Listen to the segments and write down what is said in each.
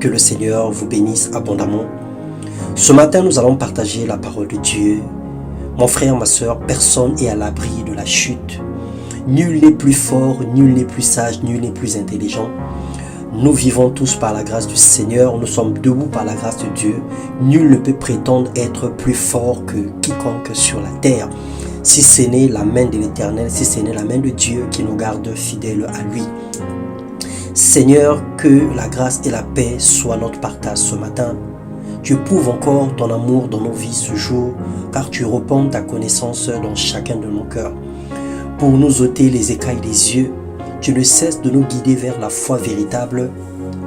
Que le Seigneur vous bénisse abondamment. Ce matin, nous allons partager la parole de Dieu. Mon frère, ma soeur, personne n'est à l'abri de la chute. Nul n'est plus fort, nul n'est plus sage, nul n'est plus intelligent. Nous vivons tous par la grâce du Seigneur, nous sommes debout par la grâce de Dieu. Nul ne peut prétendre être plus fort que quiconque sur la terre. Si ce n'est la main de l'Éternel, si ce n'est la main de Dieu qui nous garde fidèles à lui. Seigneur, que la grâce et la paix soient notre partage ce matin. Tu prouves encore ton amour dans nos vies ce jour, car tu répands ta connaissance dans chacun de nos cœurs. Pour nous ôter les écailles des yeux, tu ne cesses de nous guider vers la foi véritable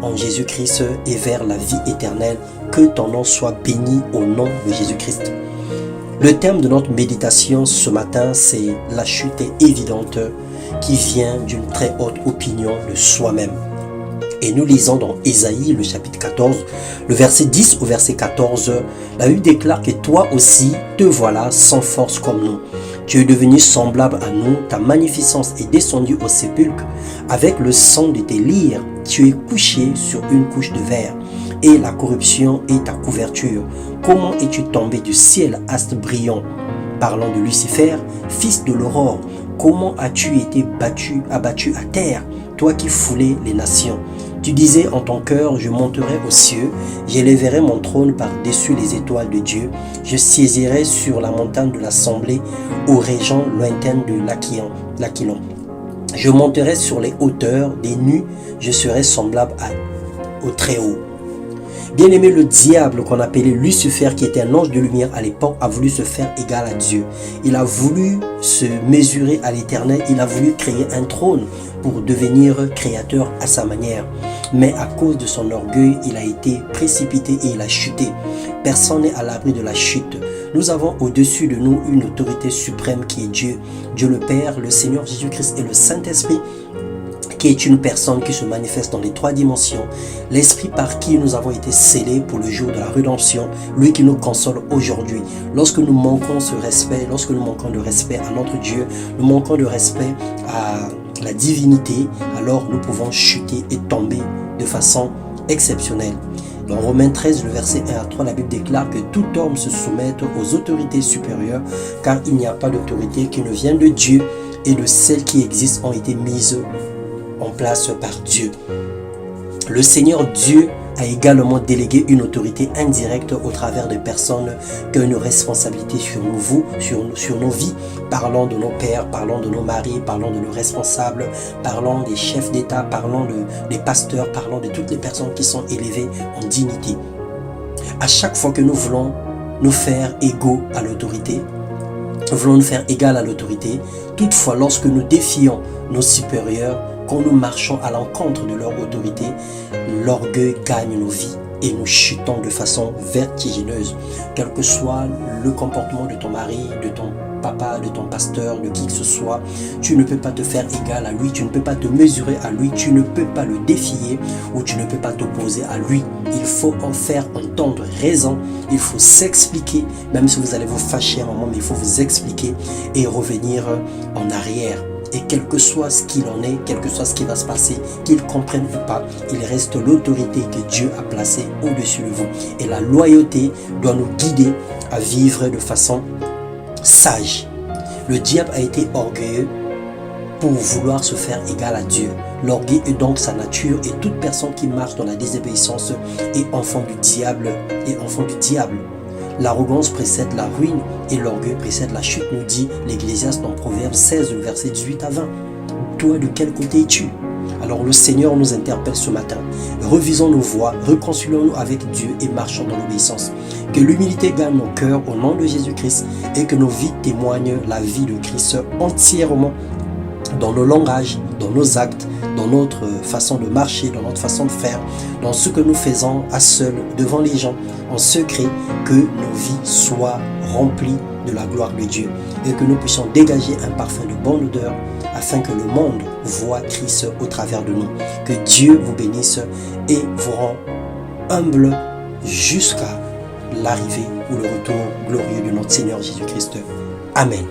en Jésus-Christ et vers la vie éternelle. Que ton nom soit béni au nom de Jésus-Christ. Le thème de notre méditation ce matin, c'est la chute évidente qui vient d'une très haute opinion de soi-même. Et nous lisons dans Ésaïe, le chapitre 14, le verset 10 au verset 14, la Bible déclare que toi aussi te voilà sans force comme nous. Tu es devenu semblable à nous, ta magnificence est descendue au sépulcre. Avec le sang de tes lyres, tu es couché sur une couche de verre, et la corruption est ta couverture. Comment es-tu tombé du ciel, astre brillant? Parlant de Lucifer, fils de l'aurore, comment as-tu été abattu à terre, toi qui foulais les nations? Tu disais en ton cœur, je monterai aux cieux, j'élèverai mon trône par-dessus les étoiles de Dieu, je siégerai sur la montagne de l'assemblée, aux régions lointaines de l'Aquilon. Je monterai sur les hauteurs des nues, je serai semblable au Très-Haut. Bien-aimé, le diable qu'on appelait Lucifer, qui était un ange de lumière à l'époque, a voulu se faire égal à Dieu. Il a voulu se mesurer à l'Éternel, il a voulu créer un trône pour devenir créateur à sa manière. Mais à cause de son orgueil, il a été précipité et il a chuté. Personne n'est à l'abri de la chute. Nous avons au-dessus de nous une autorité suprême qui est Dieu. Dieu le Père, le Seigneur Jésus-Christ et le Saint-Esprit, qui est une personne qui se manifeste dans les trois dimensions, l'Esprit par qui nous avons été scellés pour le jour de la rédemption, lui qui nous console aujourd'hui. Lorsque nous manquons ce respect, lorsque nous manquons de respect à notre Dieu, nous manquons de respect à la divinité, alors nous pouvons chuter et tomber de façon exceptionnelle. Dans Romains 13, le verset 1 à 3, la Bible déclare que tout homme se soumette aux autorités supérieures, car il n'y a pas d'autorité qui ne vienne de Dieu, et de celles qui existent ont été mises en place par Dieu. Le Seigneur Dieu a également délégué une autorité indirecte au travers de personnes qui ont une responsabilité sur nos vies. Parlons de nos pères, parlons de nos maris, parlons de nos responsables, parlons des chefs d'État, parlons des pasteurs, parlons de toutes les personnes qui sont élevées en dignité. À chaque fois que nous voulons nous faire égaux à l'autorité, toutefois lorsque nous défions nos supérieurs, quand nous marchons à l'encontre de leur autorité, l'orgueil gagne nos vies et nous chutons de façon vertigineuse. Quel que soit le comportement de ton mari, de ton papa, de ton pasteur, de qui que ce soit, tu ne peux pas te faire égal à lui, tu ne peux pas te mesurer à lui, tu ne peux pas le défier ou tu ne peux pas t'opposer à lui. Il faut en faire entendre raison, il faut s'expliquer, même si vous allez vous fâcher un moment, mais il faut vous expliquer et revenir en arrière. Et quel que soit ce qu'il en est, quel que soit ce qui va se passer, qu'ils comprennent ou pas, il reste l'autorité que Dieu a placée au-dessus de vous. Et la loyauté doit nous guider à vivre de façon sage. Le diable a été orgueilleux pour vouloir se faire égal à Dieu. L'orgueil est donc sa nature et toute personne qui marche dans la désobéissance est enfant du diable. L'arrogance précède la ruine et l'orgueil précède la chute, nous dit l'Ecclésiaste dans Proverbe 16, le verset 18 à 20. Toi, de quel côté es-tu? Alors le Seigneur nous interpelle ce matin. Revisons nos voies, réconcilions-nous avec Dieu et marchons dans l'obéissance. Que l'humilité gagne nos cœurs au nom de Jésus-Christ et que nos vies témoignent la vie de Christ entièrement dans nos langages, dans nos actes, dans notre façon de marcher, dans notre façon de faire, dans ce que nous faisons à seul, devant les gens, en secret, que nos vies soient remplies de la gloire de Dieu et que nous puissions dégager un parfum de bonne odeur afin que le monde voie Christ au travers de nous. Que Dieu vous bénisse et vous rend humble jusqu'à l'arrivée ou le retour glorieux de notre Seigneur Jésus-Christ. Amen.